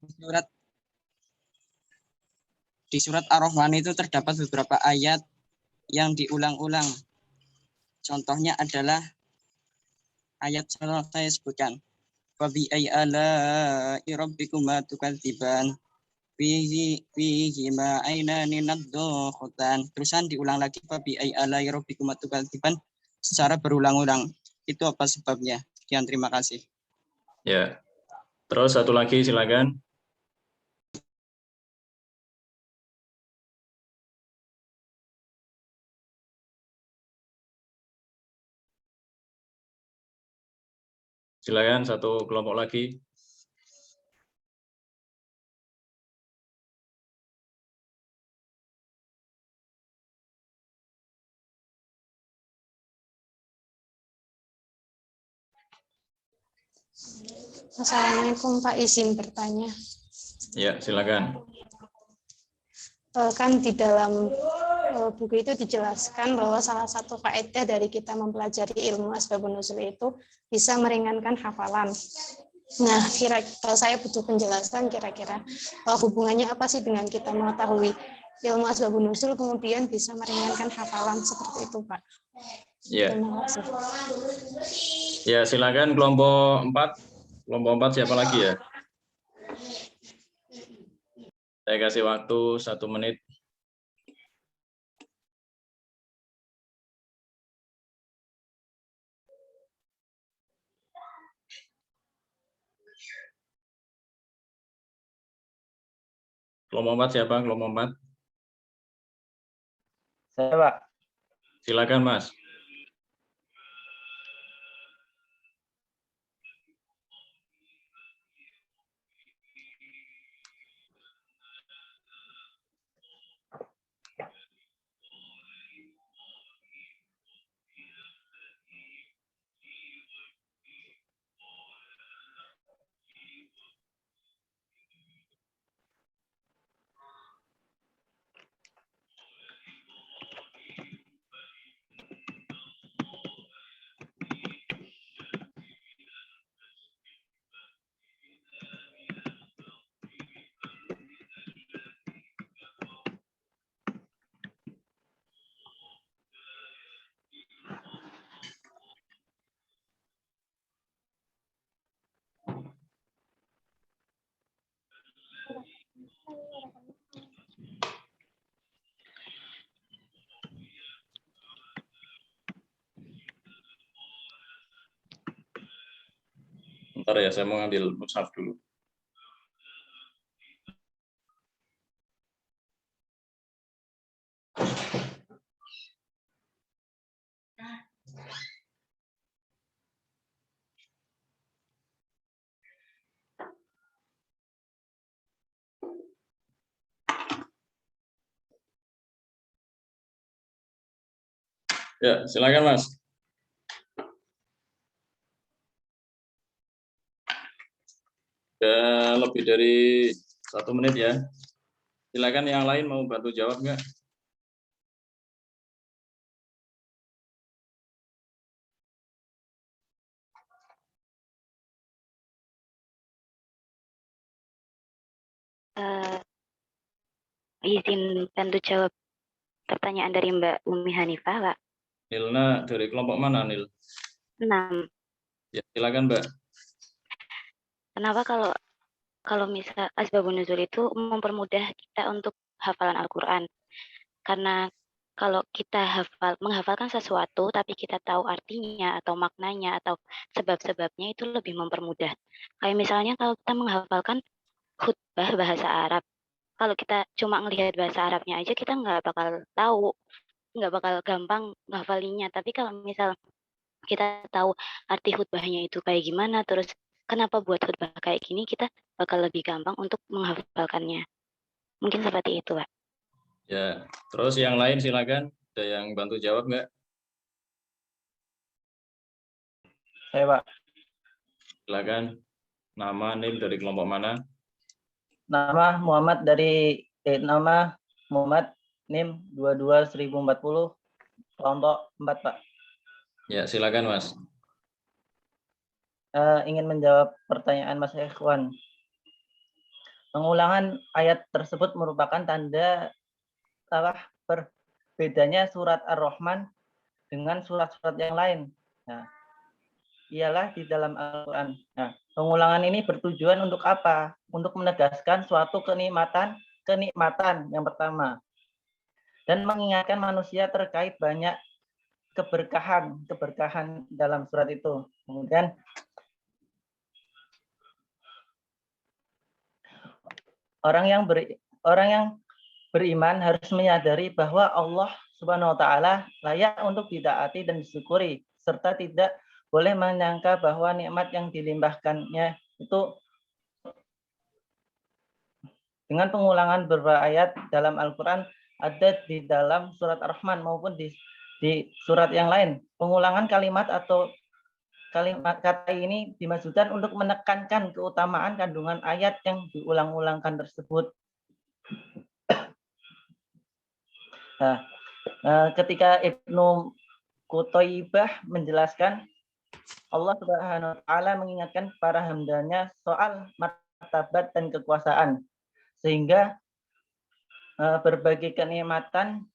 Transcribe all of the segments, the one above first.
surat di surat Ar-Rahman itu terdapat beberapa ayat yang diulang-ulang. Contohnya adalah ayat yang saya sebutkan. Wa bi ayyi ala'i rabbikuma tukadziban fihi ma ainani nadkhutan. Terusan diulang lagi wa bi ayyi ala'i rabbikuma tukadziban secara berulang-ulang. Itu apa sebabnya? Sekian, terima kasih. Ya. Terus satu lagi silakan. Silakan satu kelompok lagi. Assalamualaikum Pak, izin bertanya. Ya, silakan. Kan di dalam buku itu dijelaskan bahwa salah satu faedah dari kita mempelajari ilmu asbabun nuzul itu bisa meringankan hafalan. Nah, kalau saya butuh penjelasan kira-kira hubungannya apa sih dengan kita mengetahui ilmu asbabun nuzul kemudian bisa meringankan hafalan seperti itu, Pak. Ya. Terima kasih. Ya, silakan kelompok 4. Kelompok 4 siapa lagi ya? Saya kasih waktu 1 menit. Kelompok 4 siapa? Kelompok 4? Saya, Pak. Silakan, Mas. Bentar ya, saya mau ngambil mushaf dulu. Ya, silakan, Mas. Sudah lebih dari 1 menit ya. Silakan yang lain mau bantu jawab nggak? Izin bantu jawab pertanyaan dari Mbak Umi Hanifah, Pak. Nilna dari kelompok mana, Nil? 6. Ya, silakan, Mbak. Kenapa kalau misal asbabun nuzul itu mempermudah kita untuk hafalan Al-Qur'an? Karena kalau kita menghafalkan sesuatu tapi kita tahu artinya atau maknanya atau sebab-sebabnya itu lebih mempermudah. Kayak misalnya kalau kita menghafalkan khutbah bahasa Arab, kalau kita cuma ngelihat bahasa Arabnya aja kita nggak bakal tahu, nggak bakal gampang nghafalinnya. Tapi kalau misal kita tahu arti khutbahnya itu kayak gimana, terus kenapa buat khutbah kayak gini, kita bakal lebih gampang untuk menghafalkannya. Mungkin seperti itu, Pak. Ya, terus yang lain silakan. Ada yang bantu jawab nggak? Saya, Pak. Silakan. Nama, NIM dari kelompok mana? Nama Muhammad NIM 22.1040 kelompok 4, Pak. Ya, silakan, Mas. Ingin menjawab pertanyaan Mas Ikhwan. pengulangan ayat tersebut merupakan tanda berbedanya surat Ar-Rahman dengan surat-surat yang lain. Nah, ialah di dalam Al-Quran. Nah, pengulangan ini bertujuan untuk apa? Untuk menegaskan suatu kenikmatan yang pertama. Dan mengingatkan manusia terkait banyak keberkahan dalam surat itu. Kemudian orang yang beriman harus menyadari bahwa Allah Subhanahu wa taala layak untuk ditaati dan disyukuri, serta tidak boleh menyangka bahwa nikmat yang dilimpahkannya itu. Dengan pengulangan beberapa ayat dalam Al-Quran ada di dalam surat Ar-Rahman maupun di surat yang lain. Pengulangan kalimat atau kalimat kata ini dimaksudkan untuk menekankan keutamaan kandungan ayat yang diulang-ulangkan tersebut. Nah, ketika Ibnu Qutaibah menjelaskan, Allah Subhanahu wa taala mengingatkan para hambanya soal martabat dan kekuasaan, sehingga berbagai kenikmatan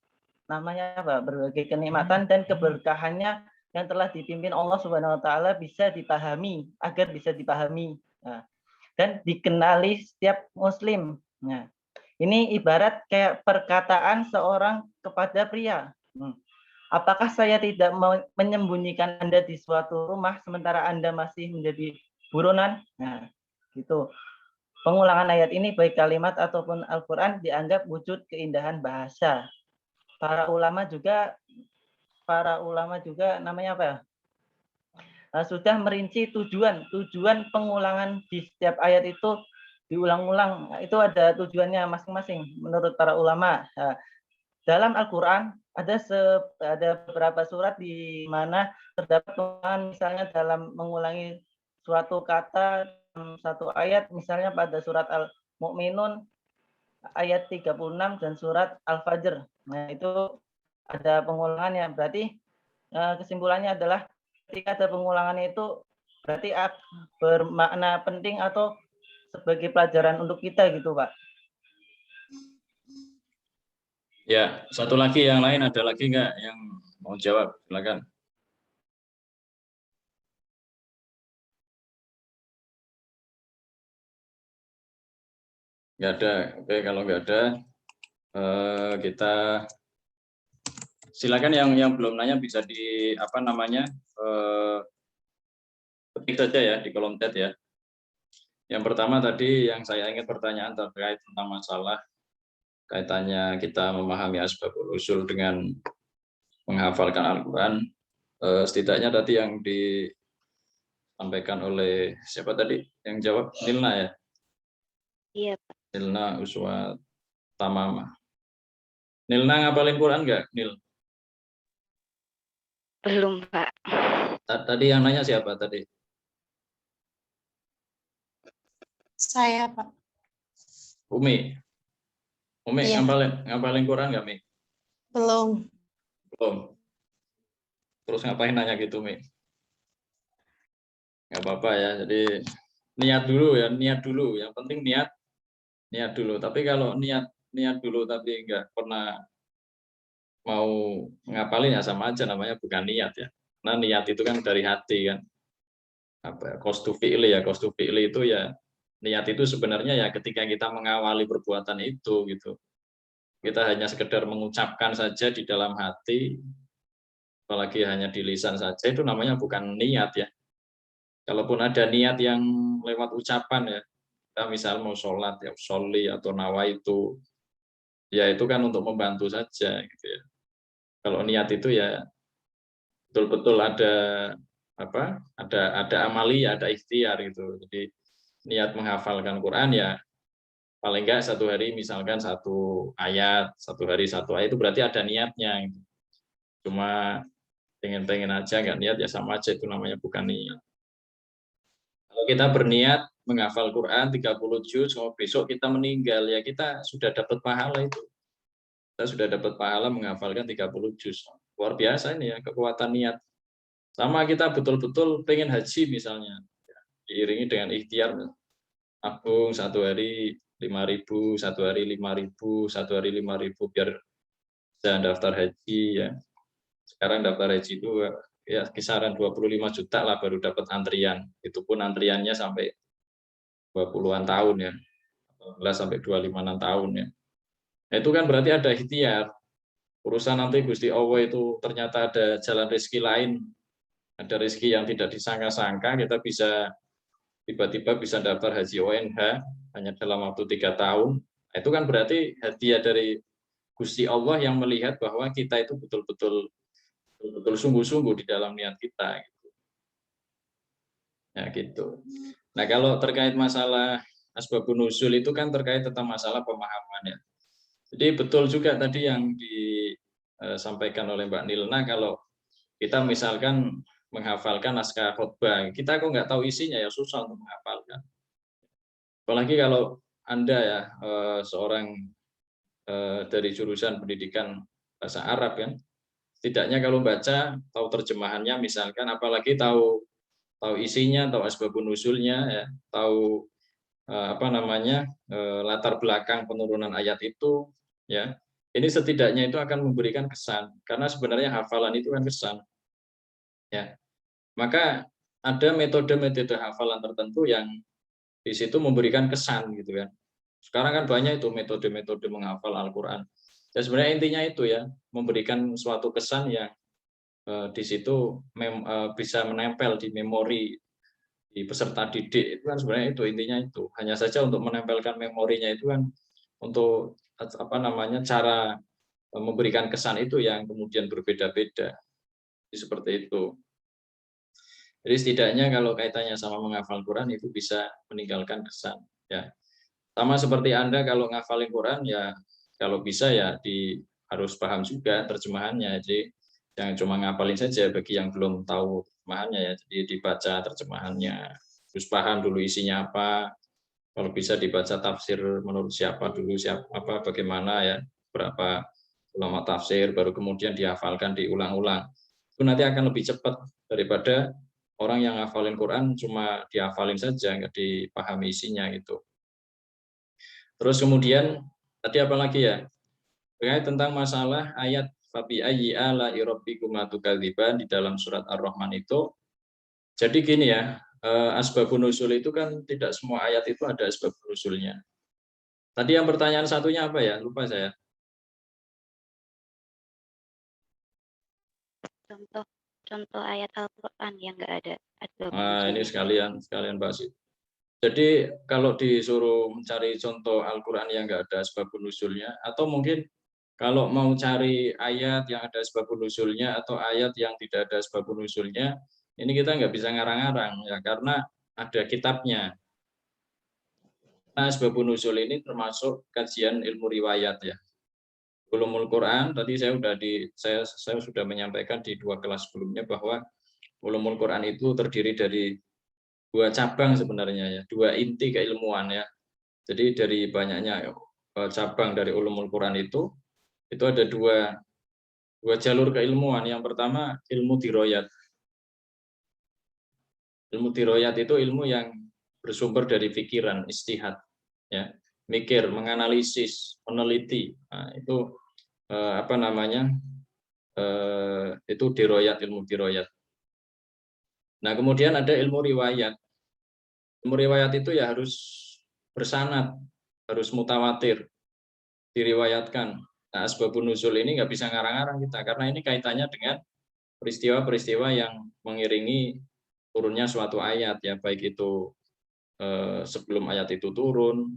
berbagai kenikmatan dan keberkahannya yang telah dipimpin Allah Subhanahu wa taala bisa dipahami dan dikenali setiap muslim. Nah, ini ibarat kayak perkataan seorang kepada pria. Apakah saya tidak menyembunyikan Anda di suatu rumah sementara Anda masih menjadi buronan? Nah, gitu. Pengulangan ayat ini baik kalimat ataupun Al-Quran dianggap wujud keindahan bahasa. Para ulama juga namanya apa? Sudah merinci tujuan pengulangan di setiap ayat itu diulang-ulang. Itu ada tujuannya masing-masing menurut para ulama. Dalam Al-Quran ada beberapa surat di mana terdapat pengulangan, misalnya dalam mengulangi suatu kata satu ayat, misalnya pada surat Al-Mu'minun ayat 36 dan surat Al-Fajr. Nah, itu ada pengulangannya. Berarti kesimpulannya adalah ketika ada pengulangannya itu berarti bermakna penting atau sebagai pelajaran untuk kita gitu, Pak. Ya, satu lagi yang lain, ada lagi nggak yang mau jawab? Silakan. Nggak ada. Oke, kalau nggak ada, kita silakan yang belum nanya bisa di ketik saja ya di kolom chat ya. Yang pertama tadi yang saya ingat pertanyaan terkait tentang masalah kaitannya kita memahami asbabul usul dengan menghafalkan Al-Quran. Setidaknya tadi yang disampaikan oleh siapa tadi yang jawab? Nilna ya? Iya, Pak. Nilna Uswa Tamama. Nilna ngapalin Quran nggak, Nil? Belum, Pak. Tadi yang nanya siapa tadi? Saya, Pak. Umi. Umi, Iya. ngapalin Quran nggak, Mi? Belum. Belum. Terus ngapain nanya gitu, Mi? Nggak apa-apa ya, jadi niat dulu ya, niat dulu. Yang penting niat dulu. Tapi kalau niat dulu tapi nggak pernah mau ngapalin ya sama aja, namanya bukan niat ya. Nah, niat itu kan dari hati kan. Qasdu fi'li ya, qasdu fi'li itu ya, niat itu sebenarnya ya ketika kita mengawali perbuatan itu gitu. Kita hanya sekedar mengucapkan saja di dalam hati, apalagi hanya di lisan saja, itu namanya bukan niat ya. Kalaupun ada niat yang lewat ucapan ya, kita misal mau sholat ya, sholli atau nawaitu, ya itu kan untuk membantu saja gitu ya. Kalau niat itu ya betul-betul ada amali, ada ikhtiar gitu. Jadi niat menghafalkan Quran ya paling enggak satu hari misalkan satu ayat itu berarti ada niatnya gitu. Cuma pengen aja nggak niat ya sama aja, itu namanya bukan niat. Kalau kita berniat menghafal Quran 30 juz, kalau besok kita meninggal ya kita sudah dapat pahala itu. Kita sudah dapat pahala menghafalkan 30 juz. Luar biasa ini ya kekuatan niat. Sama kita betul-betul pengen haji misalnya, diiringi dengan ikhtiar. Nabung satu hari 5.000, satu hari 5.000, satu hari 5.000 biar bisa daftar haji ya. Sekarang daftar haji itu ya kisaran 25 juta lah baru dapat antrian. Itu pun antriannya sampai 20-an tahun ya. 18 sampai 25 tahun ya. Nah, itu kan berarti ada ikhtiar. Urusan nanti Gusti Allah itu ternyata ada jalan rezeki lain, ada rezeki yang tidak disangka-sangka, kita bisa tiba-tiba bisa daftar haji ONH hanya dalam waktu 3 tahun. Itu kan berarti hadiah dari Gusti Allah yang melihat bahwa kita itu betul-betul sungguh-sungguh di dalam niat kita. Ya gitu. Nah kalau terkait masalah asbabun nuzul itu kan terkait tentang masalah pemahaman ya. Jadi betul juga tadi yang disampaikan oleh Mbak Nilna, kalau kita misalkan menghafalkan naskah khotbah, kita kok nggak tahu isinya ya susah untuk menghafalkan. Apalagi kalau Anda ya seorang dari jurusan pendidikan bahasa Arab kan, setidaknya kalau baca tahu terjemahannya misalkan, apalagi tahu isinya, tahu asbabun nuzulnya ya, tahu latar belakang penurunan ayat itu ya. Ini setidaknya itu akan memberikan kesan, karena sebenarnya hafalan itu kan kesan ya. Maka ada metode-metode hafalan tertentu yang di situ memberikan kesan gitu kan. Sekarang kan banyak itu metode-metode menghafal Al-Qur'an. Ya sebenarnya intinya itu ya, memberikan suatu kesan yang di situ bisa menempel di memori di peserta didik. Itu kan sebenarnya itu intinya itu. Hanya saja untuk menempelkan memorinya itu kan untuk cara memberikan kesan itu yang kemudian berbeda-beda. Seperti itu. Jadi setidaknya kalau kaitannya sama menghafal Quran itu bisa meninggalkan kesan ya. Sama seperti Anda kalau ngafalin Quran ya kalau bisa ya harus paham juga terjemahannya. Jadi jangan cuma ngapalin saja bagi yang belum tahu terjemahannya ya. Jadi dibaca terjemahannya, terus paham dulu isinya apa. Kalau bisa dibaca tafsir menurut siapa dulu, bagaimana ya, berapa ulama tafsir, baru kemudian dihafalkan, diulang-ulang. Itu nanti akan lebih cepat daripada orang yang ngafalin Quran cuma dihafalin saja, nggak dipahami isinya gitu. Terus kemudian tadi apa lagi ya? Terkait tentang masalah ayat fabi ayyi ala'i rabbikuma tukadziban di dalam surat Ar-Rahman itu. Jadi gini ya, asbabun nuzul itu kan tidak semua ayat itu ada asbabun nuzulnya. Tadi yang pertanyaan satunya apa ya? Lupa saya. Contoh ayat Al-Qur'an yang enggak ada asbabun Nah, ini nuzulnya. sekalian bahas itu. Jadi kalau disuruh mencari contoh Al-Qur'an yang enggak ada asbabun nuzulnya, atau mungkin kalau mau cari ayat yang ada asbabun nuzulnya atau ayat yang tidak ada asbabun nuzulnya, ini kita nggak bisa ngarang-ngarang ya, karena ada kitabnya. Nah, asbabun nuzul ini termasuk kajian ilmu riwayat ya. Ulumul Quran tadi saya sudah menyampaikan di 2 kelas sebelumnya bahwa ulumul Quran itu terdiri dari 2 cabang sebenarnya ya, 2 inti keilmuan ya. Jadi dari banyaknya cabang dari ulumul Quran itu ada dua jalur keilmuan. Yang pertama ilmu diroyat. Ilmu diroyat itu ilmu yang bersumber dari pikiran, istihad, ya, mikir, menganalisis, meneliti. Nah, itu itu diroyat, ilmu diroyat. Nah, kemudian ada ilmu riwayat. Ilmu riwayat itu ya harus bersanad, harus mutawatir, diriwayatkan. Nah, asbabun nuzul ini nggak bisa ngarang-ngarang kita, karena ini kaitannya dengan peristiwa-peristiwa yang mengiringi turunnya suatu ayat ya, baik itu sebelum ayat itu turun,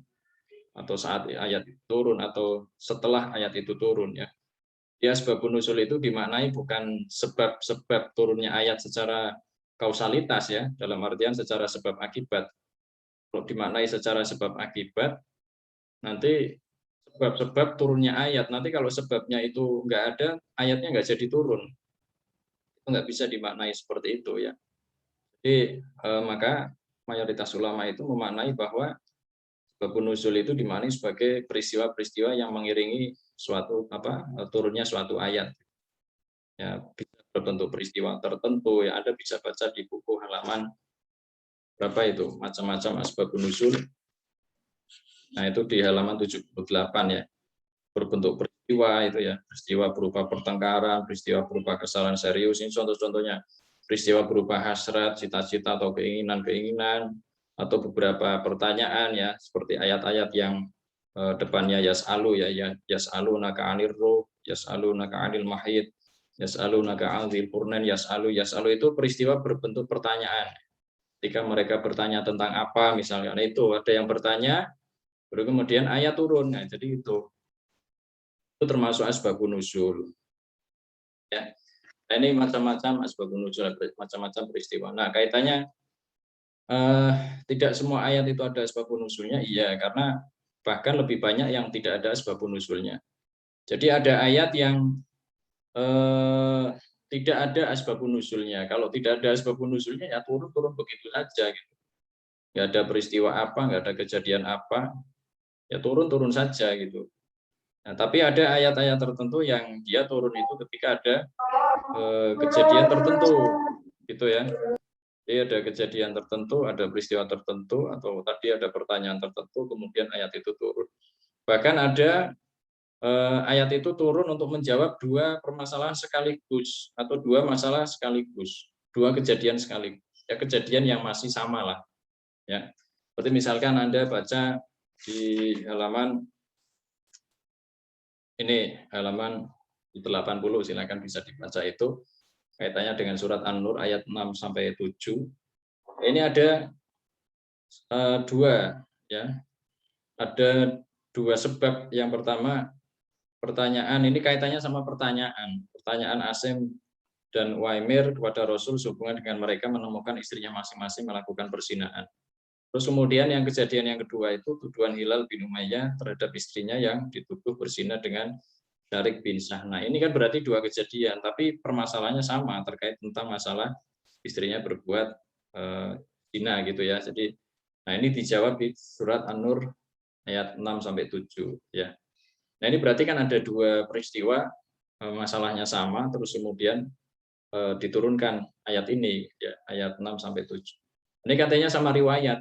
atau saat ayat itu turun, atau setelah ayat itu turun ya. Ya, asbabun nuzul itu dimaknai bukan sebab-sebab turunnya ayat secara kausalitas ya, dalam artian secara sebab akibat. Kalau dimaknai secara sebab akibat, nanti sebab-sebab turunnya ayat, nanti kalau sebabnya itu nggak ada, ayatnya nggak jadi turun. Itu nggak bisa dimaknai seperti itu ya. Jadi maka mayoritas ulama itu memaknai bahwa asbabun nuzul itu dimaknai sebagai peristiwa-peristiwa yang mengiringi turunnya suatu ayat. Ya, bisa berbentuk peristiwa tertentu ya, Anda bisa baca di buku halaman berapa itu, macam-macam asbabun nuzul. Nah, itu di halaman 78 ya. Berbentuk peristiwa itu ya, peristiwa berupa pertengkaran, peristiwa berupa kesalahan serius, ini contoh-contohnya. Peristiwa berupa hasrat, cita-cita atau keinginan-keinginan, atau beberapa pertanyaan ya, seperti ayat-ayat yang depannya yas'alu ya, yas'alunaka 'anir ruh, yas'alunaka 'anil mahid, yas'alunaka 'anil qur'an, yas'alu itu peristiwa berbentuk pertanyaan. Ketika mereka bertanya tentang apa misalnya, nah itu ada yang bertanya, baru kemudian ayat turun. Nah, jadi itu termasuk asbabun nuzul. Ya. Nah, ini macam-macam asbabun nuzul, macam-macam peristiwa. Nah, kaitannya tidak semua ayat itu ada asbabun nuzulnya, iya, karena bahkan lebih banyak yang tidak ada asbabun nuzulnya. Jadi ada ayat yang tidak ada asbabun nuzulnya. Kalau tidak ada asbabun nuzulnya ya turun-turun begitu saja gitu. Nggak ada peristiwa apa, nggak ada kejadian apa, ya turun-turun saja gitu. Nah, tapi ada ayat-ayat tertentu yang dia turun itu ketika ada kejadian tertentu, gitu ya. Jadi ada kejadian tertentu, ada peristiwa tertentu, atau tadi ada pertanyaan tertentu, kemudian ayat itu turun. Bahkan ada ayat itu turun untuk menjawab dua permasalahan sekaligus, atau dua masalah sekaligus, dua kejadian sekaligus. Ya, kejadian yang masih sama lah. Ya. Seperti misalkan Anda baca di halaman ini, halaman 80, silakan bisa dibaca itu kaitannya dengan surat An-Nur ayat 6 sampai 7. Ini ada dua ya. Ada dua sebab. Yang pertama, pertanyaan ini kaitannya sama pertanyaan Asim dan Waimir kepada Rasul sehubungan dengan mereka menemukan istrinya masing-masing melakukan perzinahan. Terus kemudian yang kejadian yang kedua itu tuduhan Hilal bin Umayyah terhadap istrinya yang dituduh berzina dengan Syarik bin Sahna. Ini kan berarti dua kejadian, tapi permasalahannya sama terkait tentang masalah istrinya berbuat zina gitu ya. Jadi, nah ini dijawab di surat An-Nur ayat 6 sampai 7 ya. Nah ini berarti kan ada dua peristiwa, masalahnya sama, terus kemudian diturunkan ayat ini ya, ayat 6 sampai 7. Ini katanya sama riwayat.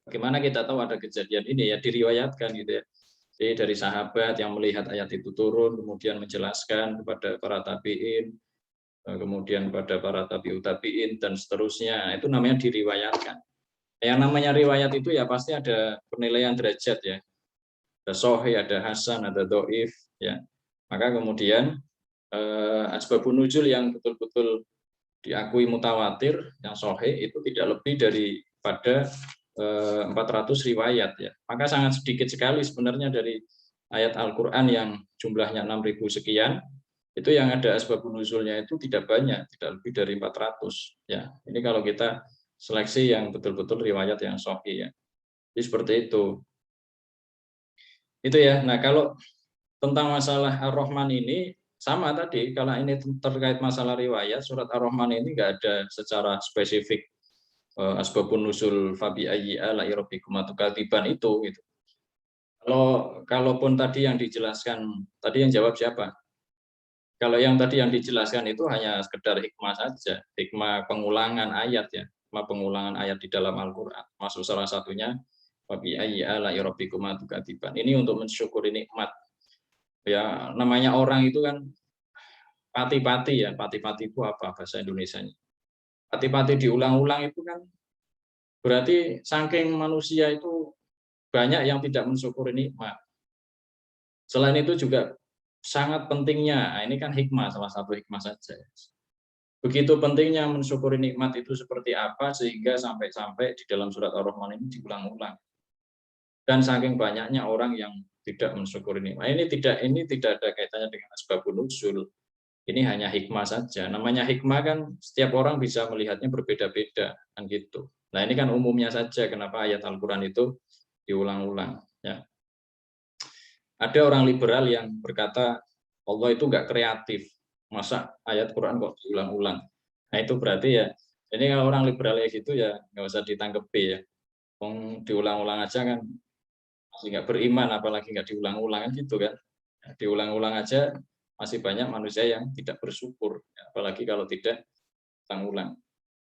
Bagaimana kita tahu ada kejadian ini ya, diriwayatkan gitu ya. Jadi dari sahabat yang melihat ayat itu turun, kemudian menjelaskan kepada para tabi'in, kemudian pada para tabi'ut tabi'in, dan seterusnya. Nah, itu namanya diriwayatkan. Yang namanya riwayat itu ya pasti ada penilaian derajat ya. Ada sahih, ada hasan, ada dhaif ya. Maka kemudian asbabun nuzul yang betul-betul diakui mutawatir, yang sahih itu tidak lebih daripada 400 riwayat ya. Maka sangat sedikit sekali sebenarnya dari ayat Al-Qur'an yang jumlahnya 6.000 sekian, itu yang ada asbabun nuzulnya itu tidak banyak, tidak lebih dari 400 ya. Ini kalau kita seleksi yang betul-betul riwayat yang sahih ya. Jadi seperti itu. Itu ya. Nah, kalau tentang masalah Ar-Rahman ini sama tadi, kalau ini terkait masalah riwayat, surat Ar-Rahman ini enggak ada secara spesifik asbabun nuzul fabi ayyi ala'i rabbikum atukadziban itu gitu. Kalaupun tadi yang dijelaskan, tadi yang jawab siapa? Kalau yang tadi yang dijelaskan itu hanya sekedar hikmah saja, hikmah pengulangan ayat ya, hikmah pengulangan ayat di dalam Al-Qur'an. Masuk salah satunya fabi ayyi ala'i rabbikum atukadziban. Ini untuk mensyukuri nikmat. Ya, namanya orang itu kan pati-pati ya, pati-pati itu apa bahasa Indonesianya? Pati-pati diulang-ulang itu kan berarti saking manusia itu banyak yang tidak mensyukuri nikmat. Selain itu juga sangat pentingnya, nah ini kan hikmah, salah satu hikmah saja. Begitu pentingnya mensyukuri nikmat itu seperti apa sehingga sampai-sampai di dalam surat Ar-Rahman ini diulang-ulang. Dan saking banyaknya orang yang tidak mensyukuri nikmat. Ini tidak ada kaitannya dengan asbabun nuzul. Ini hanya hikmah saja. Namanya hikmah kan setiap orang bisa melihatnya berbeda-beda kan gitu. Nah, ini kan umumnya saja kenapa ayat Al-Qur'an itu diulang-ulang ya. Ada orang liberal yang berkata Allah itu enggak kreatif. Masa ayat Quran kok diulang-ulang. Nah, itu berarti ya ini kalau orang liberal ya gitu ya enggak usah ditanggepi ya. Diulang-ulang aja kan masih enggak beriman, apalagi enggak diulang-ulang kan gitu kan. Diulang-ulang aja masih banyak manusia yang tidak bersyukur, apalagi kalau tidak ulang-ulang.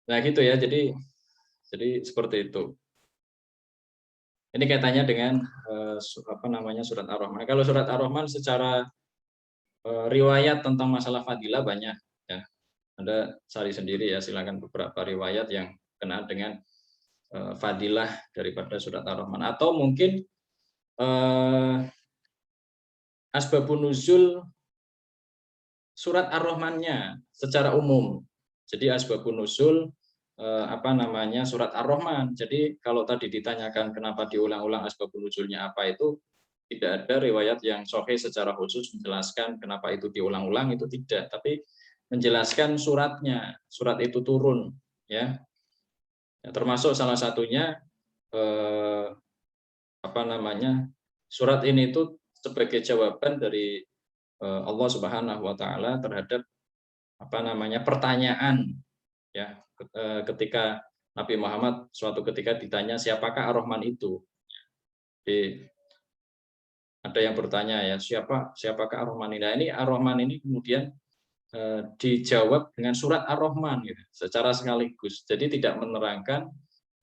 Nah gitu ya, jadi seperti itu. Ini kaitannya dengan surat Ar-Rahman. Kalau surat Ar-Rahman secara riwayat tentang masalah fadilah banyak ya. Anda cari sendiri ya, silakan beberapa riwayat yang kenaan dengan fadilah daripada surat Ar-Rahman, atau mungkin asbabun nuzul surat Ar-Rahmannya secara umum. Jadi asbabun nuzul surat Ar-Rahman. Jadi kalau tadi ditanyakan kenapa diulang-ulang asbabun nuzulnya apa, itu tidak ada riwayat yang sahih secara khusus menjelaskan kenapa itu diulang-ulang, itu tidak, tapi menjelaskan suratnya, surat itu turun ya. Termasuk salah satunya surat ini itu sebagai jawaban dari Allah Subhanahu wa taala terhadap pertanyaan ya, ketika Nabi Muhammad suatu ketika ditanya siapakah Ar-Rahman itu. Jadi ada yang bertanya ya, siapakah Ar-Rahman ini? Nah, ini Ar-Rahman ini kemudian dijawab dengan surat Ar-Rahman gitu, secara sekaligus. Jadi tidak menerangkan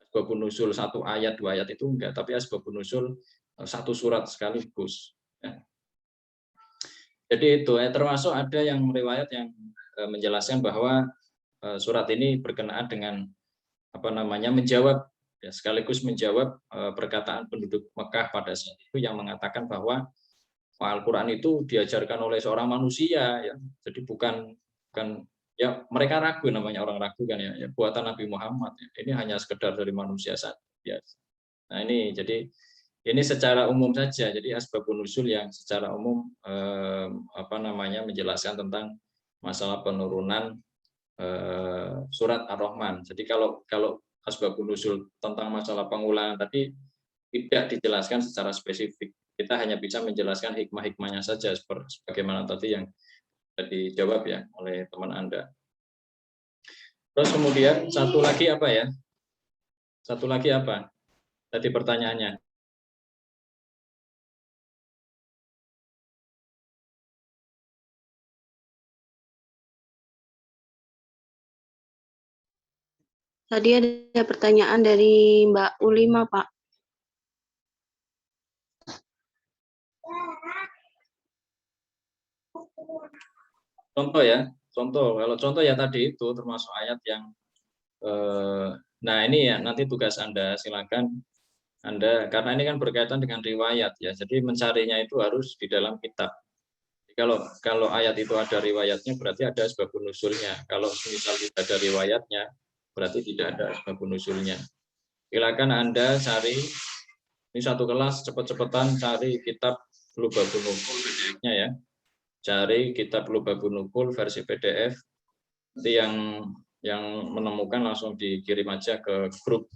asbabun nuzul satu ayat dua ayat itu enggak, tapi asbabun nuzul satu surat sekaligus ya. Jadi itu termasuk ada yang riwayat yang menjelaskan bahwa surat ini berkenaan dengan menjawab ya, sekaligus menjawab perkataan penduduk Mekah pada saat itu yang mengatakan bahwa Al-Quran itu diajarkan oleh seorang manusia ya, jadi bukan ya, mereka ragu, namanya orang ragu kan ya, buatan Nabi Muhammad ya. Ini hanya sekedar dari manusia saja ya. Nah ini jadi ini secara umum saja, jadi asbabun nuzul yang secara umum menjelaskan tentang masalah penurunan surat Ar-Rahman. Jadi kalau asbabun nuzul tentang masalah pengulangan tadi tidak dijelaskan secara spesifik. Kita hanya bisa menjelaskan hikmah-hikmahnya saja sebagaimana tadi yang dijawab ya oleh teman Anda. Terus kemudian satu lagi apa ya? Satu lagi apa? Tadi pertanyaannya. Tadi ada pertanyaan dari Mbak Ulima, Pak. Contoh ya, kalau contoh ya tadi itu termasuk ayat yang nah ini ya nanti tugas Anda, silakan Anda, karena ini kan berkaitan dengan riwayat ya, jadi mencarinya itu harus di dalam kitab. Kalau ayat itu ada riwayatnya berarti ada asbabun nuzulnya. Kalau misal tidak ada riwayatnya berarti tidak ada asbabun nuzulnya. Silakan Anda cari, ini satu kelas cepet-cepetan cari kitab Lubabun Nukul PDF-nya ya. Cari kitab Lubabun Nukul versi PDF. Nanti yang menemukan langsung dikirim aja ke grup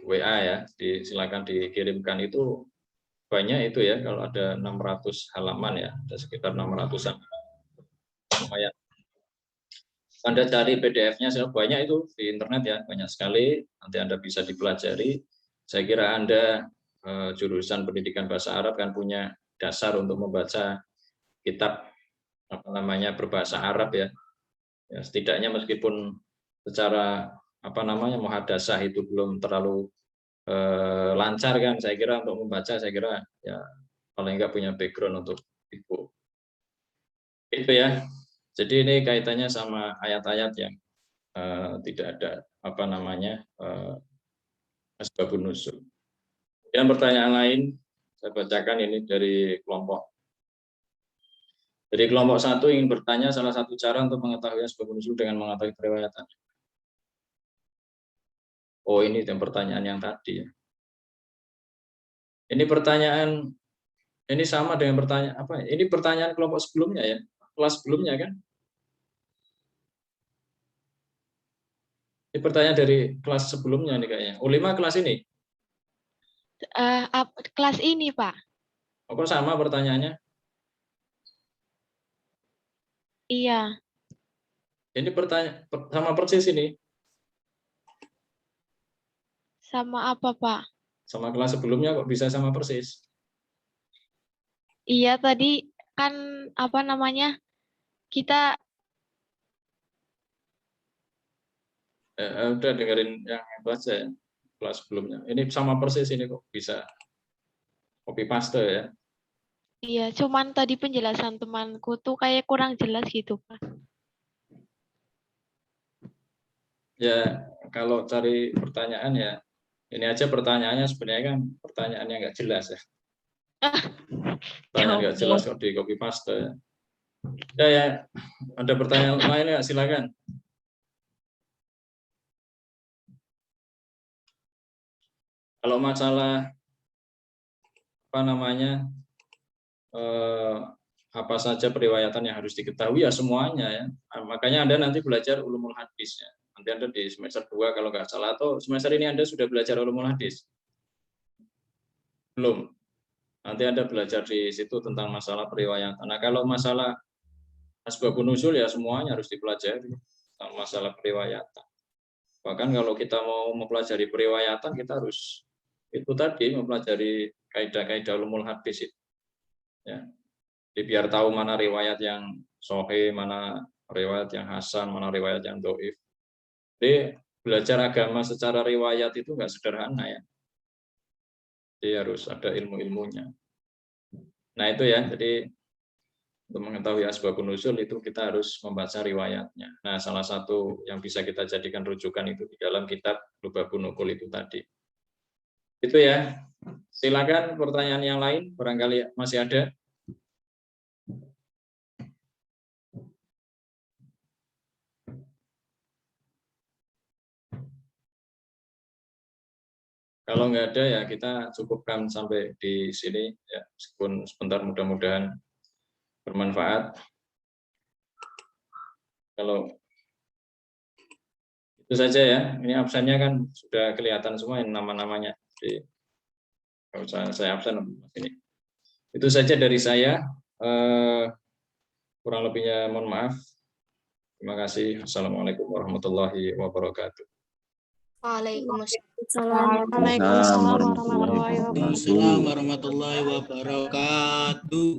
WA ya. Silakan dikirimkan, itu banyak itu ya, kalau ada 600 halaman ya, ada sekitar 600-an. Lumayan. Anda cari PDF-nya banyak itu di internet ya, banyak sekali. Nanti Anda bisa dipelajari. Saya kira Anda jurusan pendidikan bahasa Arab kan punya dasar untuk membaca kitab berbahasa Arab ya. Ya, setidaknya meskipun secara muhadasah itu belum terlalu lancar kan, saya kira untuk membaca, saya kira ya paling enggak punya background untuk itu. Itu ya. Jadi ini kaitannya sama ayat-ayat yang tidak ada asbabun nuzul. Dan pertanyaan lain saya bacakan ini dari kelompok. Jadi kelompok 1 ingin bertanya salah satu cara untuk mengetahui asbabun nuzul dengan mengetahui periwayatan. Oh, ini yang pertanyaan yang tadi ya. Ini pertanyaan, ini sama dengan pertanyaan apa? Ini pertanyaan kelompok sebelumnya ya, kelas sebelumnya kan? Ini pertanyaan dari kelas sebelumnya nih kayaknya. Ulima kelas ini? Kelas ini, Pak. Oh, kok sama pertanyaannya? Iya. Ini pertanyaan sama persis ini. Sama apa, Pak? Sama kelas sebelumnya kok bisa sama persis? Iya, tadi kan kita udah dengerin yang itu aja ya. kelas sebelumnya. Ini sama persis ini kok bisa copy paste ya. Iya, cuman tadi penjelasan temanku tuh kayak kurang jelas gitu, Pak. Ya, kalau cari pertanyaan ya, ini aja pertanyaannya sebenarnya kan pertanyaannya nggak jelas ya. Pertanyaan nggak jelas kok di copy paste ya. Ya, ada pertanyaan lain ya, silakan. Kalau masalah apa namanya, apa saja periwayatan yang harus diketahui ya semuanya ya. Makanya Anda nanti belajar ulumul hadis ya. Nanti Anda di semester 2 kalau nggak salah, atau semester ini Anda sudah belajar ulumul hadis? Belum. Nanti Anda belajar di situ tentang masalah periwayatan. Nah, kalau masalah asbabun nuzul ya semuanya harus dipelajari tentang masalah periwayatan. Bahkan kalau kita mau mempelajari periwayatan, kita harus itu tadi mempelajari kaidah-kaidah ulumul hadis itu. Ya. Jadi biar tahu mana riwayat yang sahih, mana riwayat yang hasan, mana riwayat yang dhaif. Jadi belajar agama secara riwayat itu nggak sederhana ya. Jadi harus ada ilmu-ilmunya. Nah itu ya, jadi untuk mengetahui asbabun nuzul itu kita harus membaca riwayatnya. Nah salah satu yang bisa kita jadikan rujukan itu di dalam kitab Lubabun Nuqul itu tadi. Itu ya. Silakan pertanyaan yang lain, barangkali masih ada. Kalau nggak ada ya kita cukupkan sampai di sini ya, meskipun sebentar mudah-mudahan bermanfaat. Kalau itu saja ya, ini absennya kan sudah kelihatan semua yang nama-namanya. Jadi kalau saya absen ini. Itu saja dari saya. Kurang lebihnya mohon maaf. Terima kasih. Assalamualaikum warahmatullahi wabarakatuh. Waalaikumsalam warahmatullahi wabarakatuh. Waalaikumsalam warahmatullahi wabarakatuh.